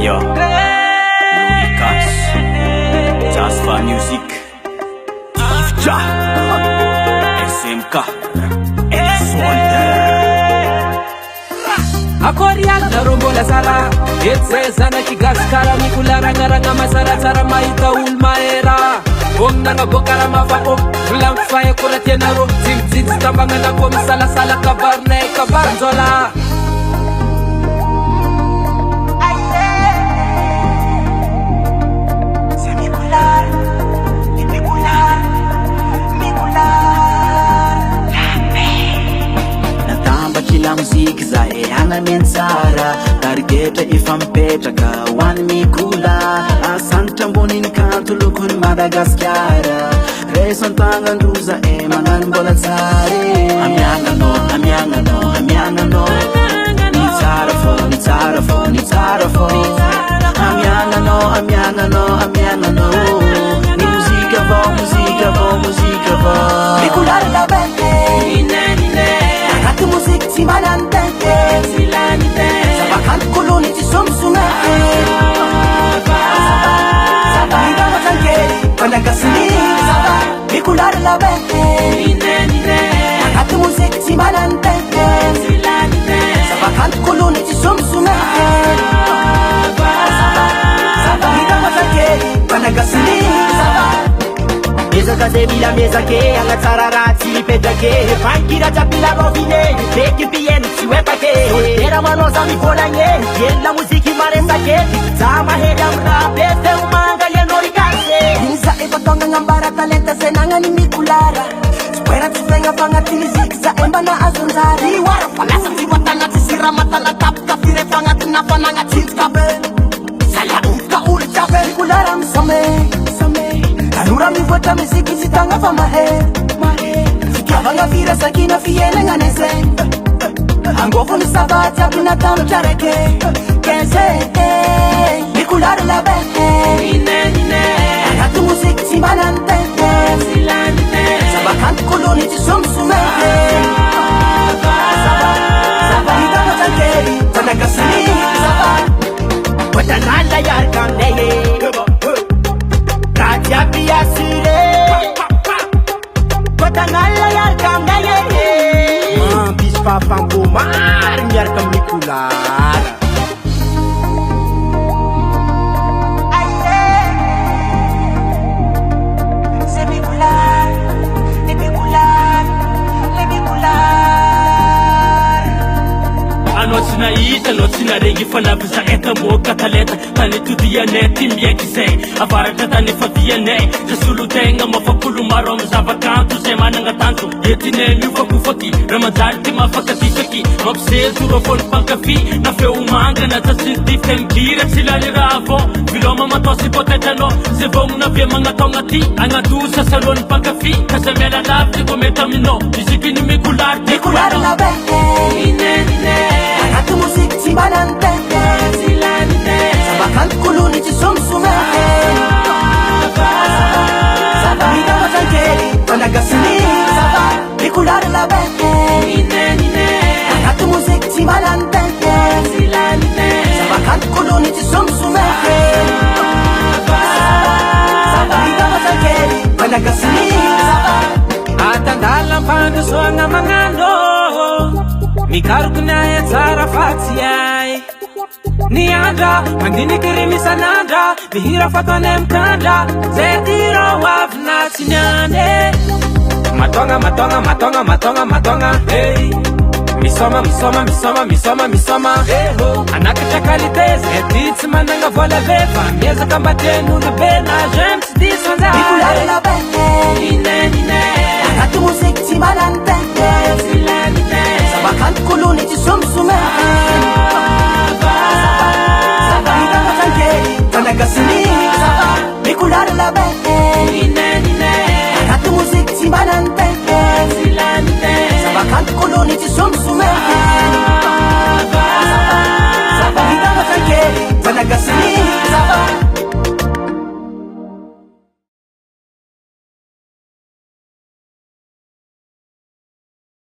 Yo, Lucas, Jasfa Music, Ifja, SMK, Solder. Akorial na rombola sara etsezana kigaskara mikularanga masaratsara mahita olo mahera omna nabokara mavako volamfaye koratianaro jijijy tambagnanako misalasala kabarnay kabaranjola kila muziki zae anamensara targeta ifampetraka hoany mikula asantatra amboniny kanto lokony Madagasikara resantagnan-droza magnano mbola tsara amiagnanao amiagnanao amiagnanao ny tsara fô ny tsara fô ny tsara fô amiagnanao amiagnanao amiagnanao ny muzika vao muzika vao muzika vao mikulare la bente Kati musik si manantente Silanite Sabakan kuluni si sumsumete Saba Ida matangkeri Panagasini Saba Mikular la bete Kati musik si manantente Silanite Sabakan kuluni si sumsumete Saba Ida matangkeri Panagasini Saba Meza kaze bila meza ke Angatsara rati pedake Fankira chapila movine Teki pieni chiwepake Tera manoza mikolanye Yela muziki maresake Zama heri amrape Te umanga yenorikase Nisa tonga ngambara talenta senanga ni mikulara Square tuvenga fanga tilizik Za emba na azunzari Wara falasa tiwatanga tisira matala Tapka fire fanga tinafananga Tintkabe Sala unka uri chabe Mikulara msame Kanura mivota miziki sitanga fa mahe Sikavanga vira sakina fiele nganese Angofu ni sabati abina tano chareke Kese Mikulare la bete Akatu musiki simanante Silanite Sabakantu kuluni chisumsumete Saba Ida matangkeri Panagasini Saba Watanala yarkandeye Yapi asire Kotangala yarkam gaye Bispa pangumar yarkam mikular Semikular Lemikular Anao tsy nahita, anao tsy naregny fa naviza etamoka talenta tany todianay ty miaiky zay avaratra tany efa vianay zasolotegna mafakolo maro amy zavakanto zay managna tanjo etinay miofakofaky raha manjary ty mafakatifaky mampisezo ro fôny mpankafy na feo manga na tsatsiny ty fengira tsy lany raha vao viloma matosy potetra anao zay vogna avia magnatogna ty agnadosa salony mpankafy ka zay miala lavitsy ko mety aminao izikiny mikolary Mikulare la bete Akatu musik si manantente Silanite Sabakantu kuluni chisumsumete Saba Ida matangkeri Panagasini Saba Mikulare la bete Akatu musik si manantente Silanite Sabakantu kuluni chisumsumete Saba Ida matangkeri Panagasini Saba Atandala mpandosoagna magnano Mikaroko ny ay tsara fatsy ay Ny andra mandiniky rimisan'andra Mihira fataonay mikandra Zay tiro avinatsy niane Matonga, matonga, matonga, matonga, matonga Hey Misoma, misoma, misoma, misoma, misoma Anakatra kalite Zay ty tsy managna vola be Fa miezaka mbaten'olo be Na j'aime tsy diso anjay Mikulare la bete Akatu musik si manantente Silanite Sabakantu kuluni chisumsumete Saba Ida matangkeri Panagasini Saba Mikulare la bete Akatu musik si manantente Silanite Sabakantu kuluni chisumsumete